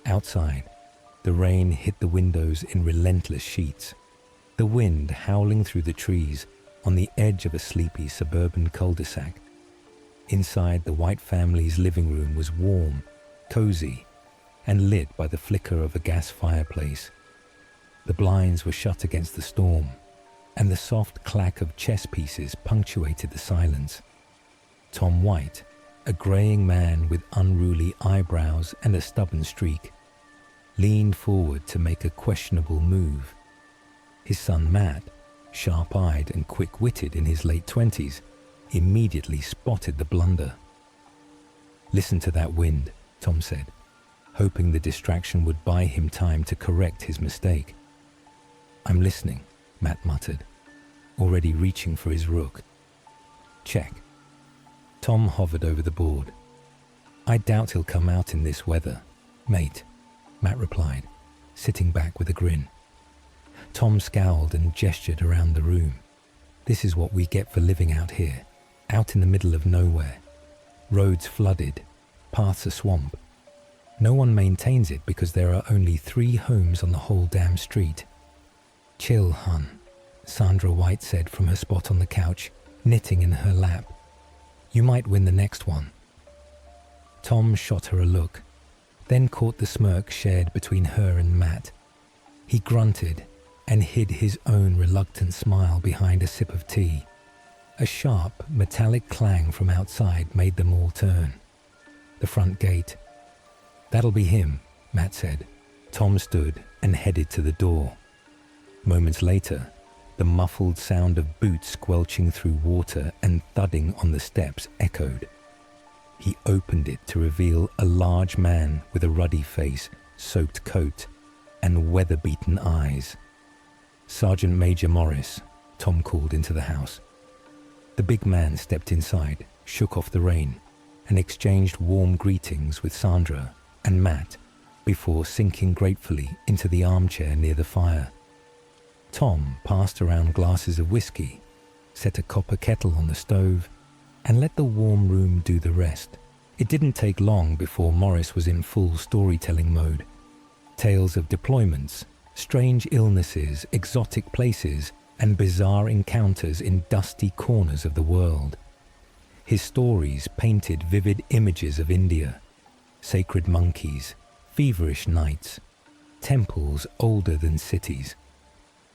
Outside, the rain hit the windows in relentless sheets, the wind howling through the trees on the edge of a sleepy suburban cul-de-sac. Inside, the White family's living room was warm, cozy, and lit by the flicker of a gas fireplace. The blinds were shut against the storm, and the soft clack of chess pieces punctuated the silence. Tom White, a greying man with unruly eyebrows and a stubborn streak, leaned forward to make a questionable move. His son Matt, sharp-eyed and quick-witted in his late 20s, immediately spotted the blunder. "Listen to that wind," Tom said, hoping the distraction would buy him time to correct his mistake. "I'm listening," Matt muttered, already reaching for his rook. "Check." Tom hovered over the board. "I doubt he'll come out in this weather, mate," Matt replied, sitting back with a grin. Tom scowled and gestured around the room. "This is what we get for living out here, out in the middle of nowhere. Roads flooded, paths a swamp. No one maintains it because there are only 3 homes on the whole damn street." "Chill, hun," Sandra White said from her spot on the couch, knitting in her lap. "You might win the next one." Tom shot her a look, then caught the smirk shared between her and Matt. He grunted and hid his own reluctant smile behind a sip of tea. A sharp, metallic clang from outside made them all turn. The front gate. "That'll be him," Matt said. Tom stood and headed to the door. Moments later, the muffled sound of boots squelching through water and thudding on the steps echoed. He opened it to reveal a large man with a ruddy face, soaked coat, and weather-beaten eyes. "Sergeant Major Morris," Tom called into the house. The big man stepped inside, shook off the rain, and exchanged warm greetings with Sandra and Matt before sinking gratefully into the armchair near the fire. Tom passed around glasses of whiskey, set a copper kettle on the stove, and let the warm room do the rest. It didn't take long before Morris was in full storytelling mode. Tales of deployments, strange illnesses, exotic places, and bizarre encounters in dusty corners of the world. His stories painted vivid images of India, sacred monkeys, feverish nights, temples older than cities.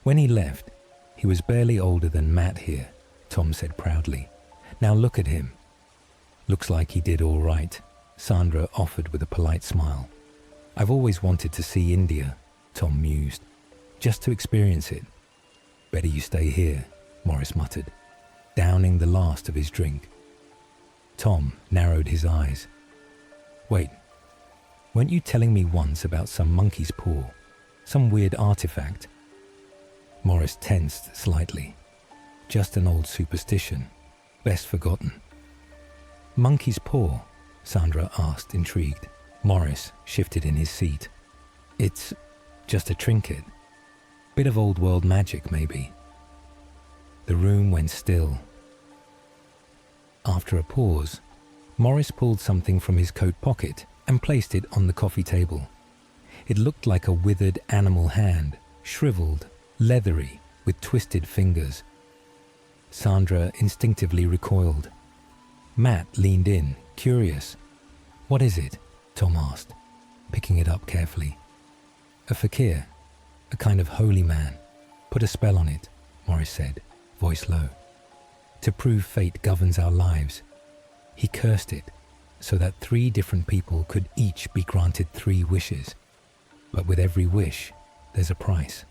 When he left, he was barely older than Matt here, Tom said proudly. "Now look at him." "Looks like he did all right," Sandra offered with a polite smile. "I've always wanted to see India," Tom mused, "just to experience it." "Better you stay here," Morris muttered, downing the last of his drink. Tom narrowed his eyes. "Wait, weren't you telling me once about some monkey's paw, some weird artifact?" Morris tensed slightly. "Just an old superstition, best forgotten." "Monkey's paw?" Sandra asked, intrigued. Morris shifted in his seat. "It's just a trinket. Bit of old world magic, maybe." The room went still. After a pause, Morris pulled something from his coat pocket and placed it on the coffee table. It looked like a withered animal hand, shriveled, leathery, with twisted fingers. Sandra instinctively recoiled. Matt leaned in, curious. "What is it?" Tom asked, picking it up carefully. "A fakir, a kind of holy man. Put a spell on it," Morris said, voice low. "To prove fate governs our lives. He cursed it so that 3 different people could each be granted 3 wishes. But with every wish, there's a price."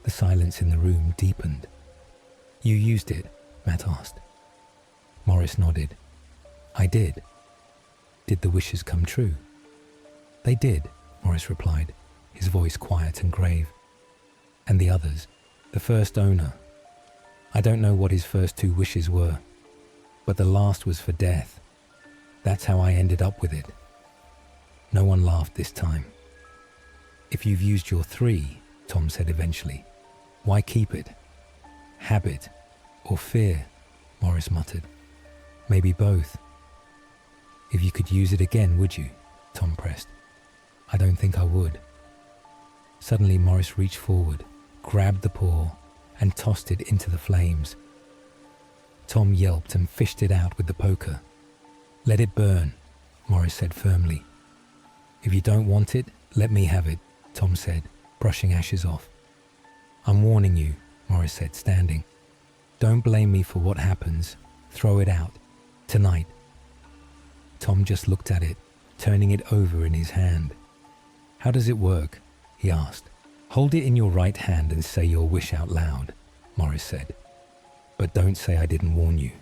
The silence in the room deepened. "You used it?" Matt asked. Morris nodded. "I did." "Did the wishes come true?" "They did," Morris replied, his voice quiet and grave. "And the others? The first owner? I don't know what his first 2 wishes were, but the last was for death. That's how I ended up with it." No one laughed this time. "If you've used your 3, Tom said eventually, why keep it?" "Habit or fear," Morris muttered. "Maybe both." "If you could use it again, would you?" Tom pressed. I don't think I would. Suddenly Morris reached forward, grabbed the paw, and tossed it into the flames. Tom yelped and fished it out with the poker. Let it burn, Morris said firmly. If you don't want it, let me have it, Tom said, brushing ashes off. I'm warning you, Morris said, standing. Don't blame me for what happens. Throw it out. Tonight. Tom just looked at it, turning it over in his hand. How does it work? He asked. Hold it in your right hand and say your wish out loud, Morris said. But don't say I didn't warn you.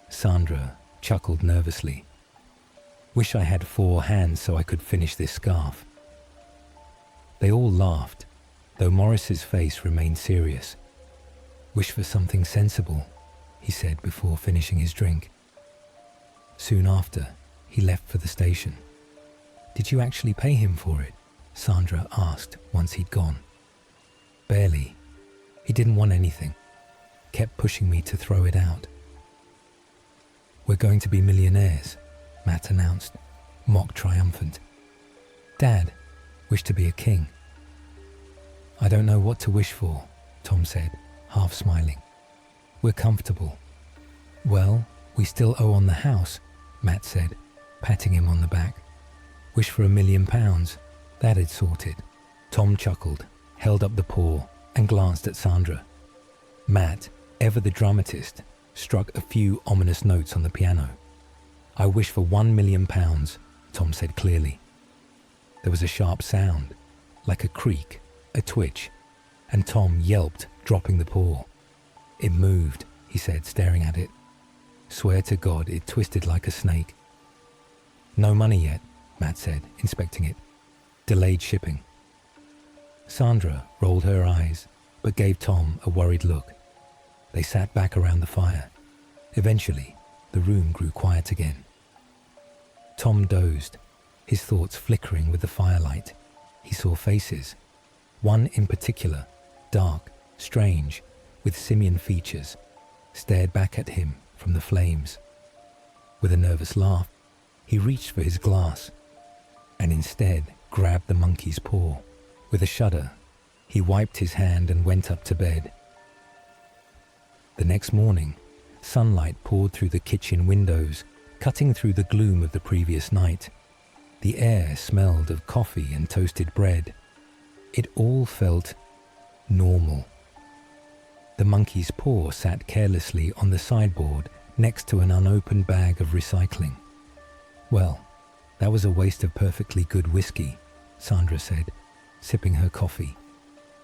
Sandra chuckled nervously. Wish I had 4 hands so I could finish this scarf. They all laughed, though Morris's face remained serious. Wish for something sensible, he said before finishing his drink. Soon after, he left for the station. Did you actually pay him for it? Sandra asked once he'd gone. Barely. He didn't want anything. Kept pushing me to throw it out. We're going to be millionaires, Matt announced, mock triumphant. Dad, wish to be a king. I don't know what to wish for, Tom said, half smiling. We're comfortable. Well, we still owe on the house, Matt said, patting him on the back. Wish for £1 million. That had sorted. Tom chuckled, held up the paw, and glanced at Sandra. Matt, ever the dramatist, struck a few ominous notes on the piano. I wish for £1 million, Tom said clearly. There was a sharp sound, like a creak, a twitch, and Tom yelped, dropping the paw. It moved, he said, staring at it. Swear to God, it twisted like a snake. No money yet, Matt said, inspecting it. Delayed shipping. Sandra rolled her eyes, but gave Tom a worried look. They sat back around the fire. Eventually, the room grew quiet again. Tom dozed, his thoughts flickering with the firelight. He saw faces. One in particular, dark, strange, with simian features, stared back at him from the flames. With a nervous laugh, he reached for his glass, and instead grabbed the monkey's paw. With a shudder, he wiped his hand and went up to bed. The next morning, sunlight poured through the kitchen windows, cutting through the gloom of the previous night. The air smelled of coffee and toasted bread. It all felt normal. The monkey's paw sat carelessly on the sideboard next to an unopened bag of recycling. Well, that was a waste of perfectly good whiskey, Sandra said, sipping her coffee.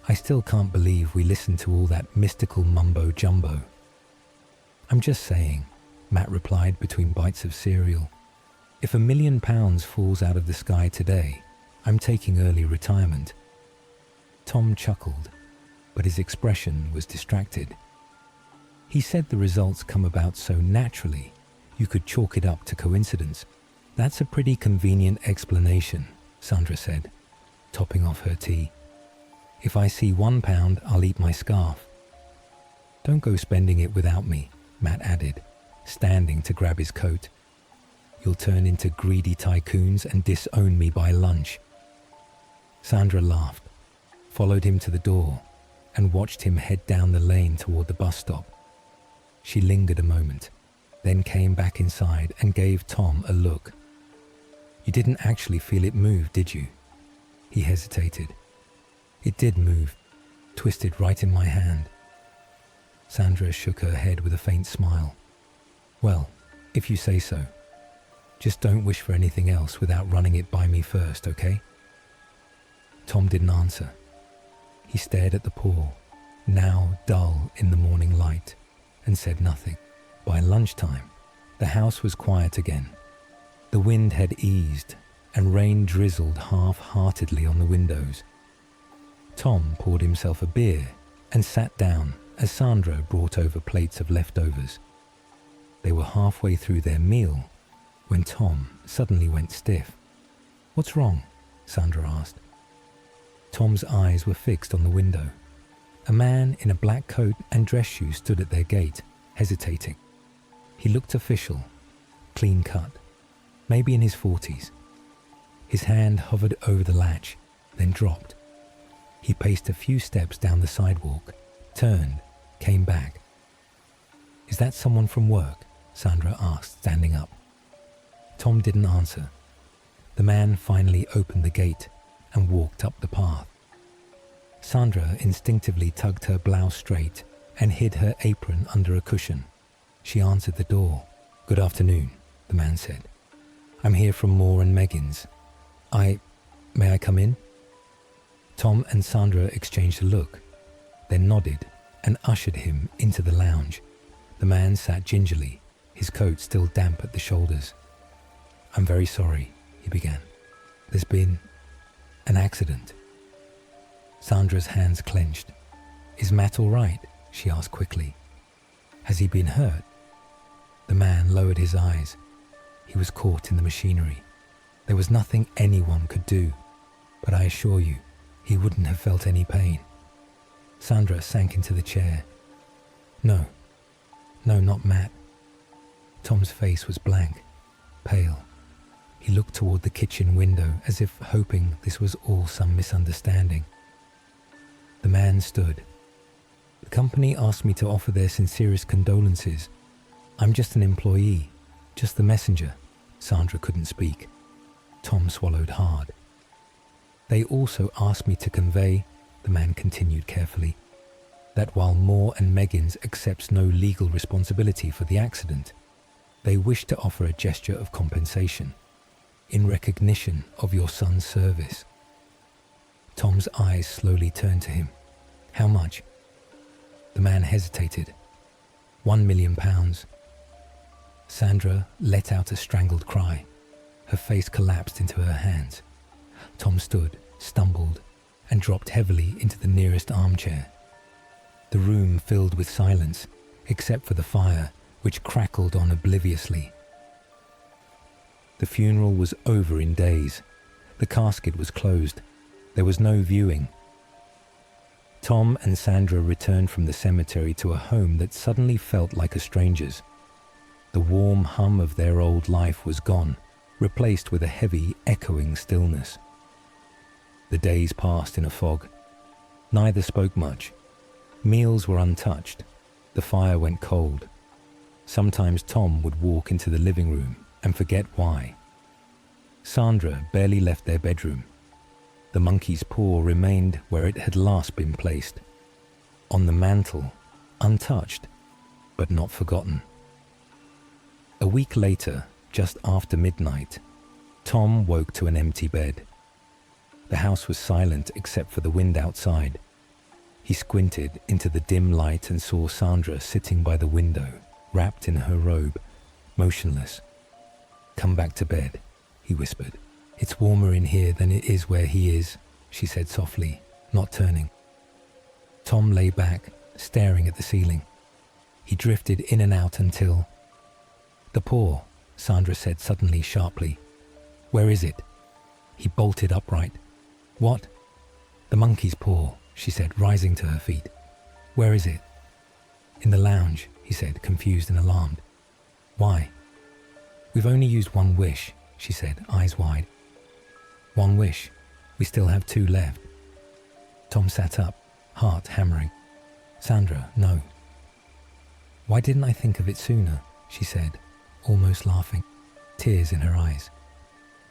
I still can't believe we listened to all that mystical mumbo-jumbo. I'm just saying, Matt replied between bites of cereal. If £1 million falls out of the sky today, I'm taking early retirement. Tom chuckled, but his expression was distracted. He said the results come about so naturally, you could chalk it up to coincidence. That's a pretty convenient explanation, Sandra said, topping off her tea. If I see £1, I'll eat my scarf. Don't go spending it without me, Matt added, standing to grab his coat. You'll turn into greedy tycoons and disown me by lunch. Sandra laughed, followed him to the door, and watched him head down the lane toward the bus stop. She lingered a moment, then came back inside and gave Tom a look. You didn't actually feel it move, did you? He hesitated. It did move, twisted right in my hand. Sandra shook her head with a faint smile. Well, if you say so. Just don't wish for anything else without running it by me first, okay? Tom didn't answer. He stared at the paw, now dull in the morning light, and said nothing. By lunchtime, the house was quiet again. The wind had eased, and rain drizzled half-heartedly on the windows. Tom poured himself a beer and sat down as Sandra brought over plates of leftovers. They were halfway through their meal when Tom suddenly went stiff. What's wrong? Sandra asked. Tom's eyes were fixed on the window. A man in a black coat and dress shoes stood at their gate, hesitating. He looked official, clean cut, maybe in his 40s. His hand hovered over the latch, then dropped. He paced a few steps down the sidewalk, turned, came back. "Is that someone from work?" Sandra asked, standing up. Tom didn't answer. The man finally opened the gate and walked up the path. Sandra instinctively tugged her blouse straight and hid her apron under a cushion. She answered the door. "Good afternoon," the man said. "I'm here from Moore and Meggins. May I come in?" Tom and Sandra exchanged a look, then nodded and ushered him into the lounge. The man sat gingerly, his coat still damp at the shoulders. "I'm very sorry," he began. "There's been an accident." Sandra's hands clenched. "Is Matt all right?" she asked quickly. "Has he been hurt?" The man lowered his eyes. He was caught in the machinery. There was nothing anyone could do, but I assure you, he wouldn't have felt any pain. Sandra sank into the chair. No, not Matt." Tom's face was blank, pale. He looked toward the kitchen window as if hoping this was all some misunderstanding. The man stood. "The company asked me to offer their sincerest condolences. I'm just an employee, just the messenger." Sandra couldn't speak. Tom swallowed hard. "They also asked me to convey," the man continued carefully, "that while Moore and Meggins accepts no legal responsibility for the accident, they wish to offer a gesture of compensation in recognition of your son's service." Tom's eyes slowly turned to him. "How much?" The man hesitated. £1 million. Sandra let out a strangled cry. Her face collapsed into her hands. Tom stood, stumbled, and dropped heavily into the nearest armchair. The room filled with silence, except for the fire, which crackled on obliviously. The funeral was over in days. The casket was closed. There was no viewing. Tom and Sandra returned from the cemetery to a home that suddenly felt like a stranger's. The warm hum of their old life was gone, replaced with a heavy, echoing stillness. The days passed in a fog. Neither spoke much. Meals were untouched. The fire went cold. Sometimes Tom would walk into the living room and forget why. Sandra barely left their bedroom. The monkey's paw remained where it had last been placed, on the mantel, untouched, but not forgotten. A week later, just after midnight, Tom woke to an empty bed. The house was silent except for the wind outside. He squinted into the dim light and saw Sandra sitting by the window, wrapped in her robe, motionless. "Come back to bed," he whispered. "It's warmer in here than it is where he is," she said softly, not turning. Tom lay back, staring at the ceiling. He drifted in and out until... "The paw," Sandra said suddenly, sharply. "Where is it?" He bolted upright. "What?" "The monkey's paw," she said, rising to her feet. "Where is it?" "In the lounge," he said, confused and alarmed. "Why?" "We've only used one wish," she said, eyes wide. "One wish? We still have 2 left." Tom sat up, heart hammering. "Sandra, no." "Why didn't I think of it sooner?" she said, almost laughing, tears in her eyes.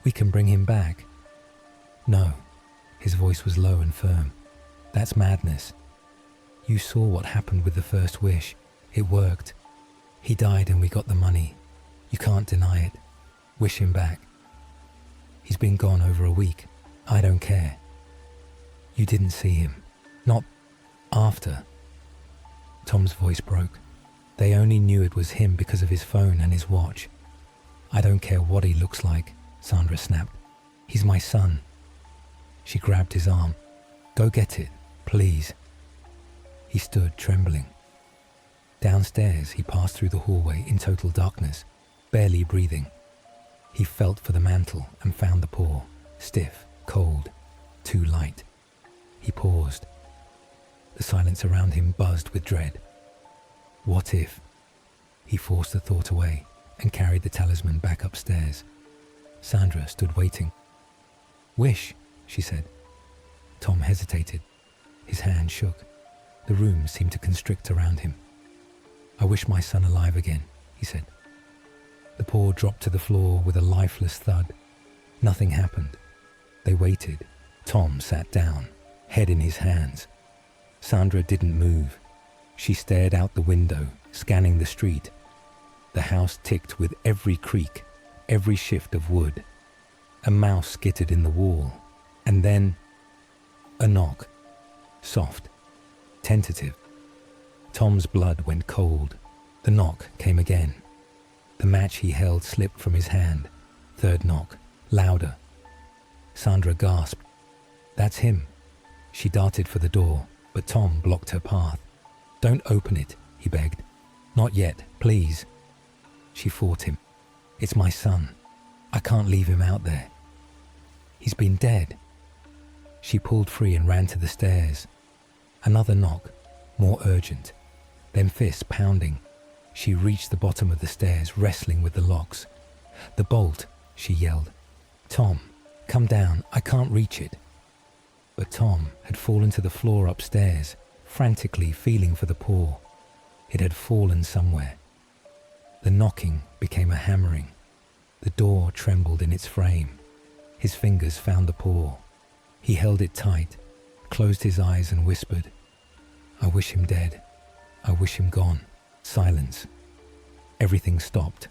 "We can bring him back." "No." His voice was low and firm. "That's madness. You saw what happened with the first wish. It worked. He died and we got the money. You can't deny it. Wish him back. He's been gone over a week. I don't care. You didn't see him. Not after." Tom's voice broke. "They only knew it was him because of his phone and his watch. I don't care what he looks like," Sandra snapped. "He's my son." She grabbed his arm. "Go get it, please." He stood, trembling. Downstairs, he passed through the hallway in total darkness, barely breathing. He felt for the mantel and found the paw, stiff, cold, too light. He paused. The silence around him buzzed with dread. What if? He forced the thought away and carried the talisman back upstairs. Sandra stood waiting. Wish, she said. Tom hesitated. His hand shook. The room seemed to constrict around him. I wish my son alive again, he said. The paw dropped to the floor with a lifeless thud. Nothing happened. They waited. Tom sat down, head in his hands. Sandra didn't move. She stared out the window, scanning the street. The house ticked with every creak, every shift of wood. A mouse skittered in the wall, and then a knock. Soft, tentative. Tom's blood went cold. The knock came again. The match he held slipped from his hand. Third knock, louder. Sandra gasped. That's him. She darted for the door, but Tom blocked her path. Don't open it, he begged. Not yet, please. She fought him. It's my son. I can't leave him out there. He's been dead. She pulled free and ran to the stairs. Another knock, more urgent. Then fists pounding. She reached the bottom of the stairs, wrestling with the locks. The bolt, she yelled. Tom, come down, I can't reach it. But Tom had fallen to the floor upstairs, frantically feeling for the paw. It had fallen somewhere. The knocking became a hammering. The door trembled in its frame. His fingers found the paw. He held it tight, closed his eyes and whispered, I wish him dead. I wish him gone. Silence. Everything stopped.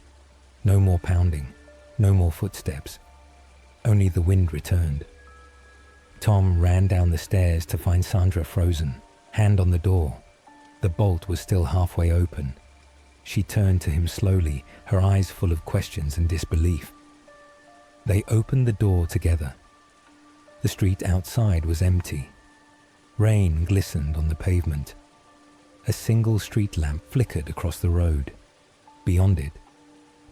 No more pounding. No more footsteps. Only the wind returned. Tom ran down the stairs to find Sandra frozen, hand on the door. The bolt was still halfway open. She turned to him slowly, her eyes full of questions and disbelief. They opened the door together. The street outside was empty. Rain glistened on the pavement. A single street lamp flickered across the road. Beyond it,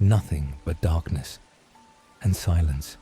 nothing but darkness and silence.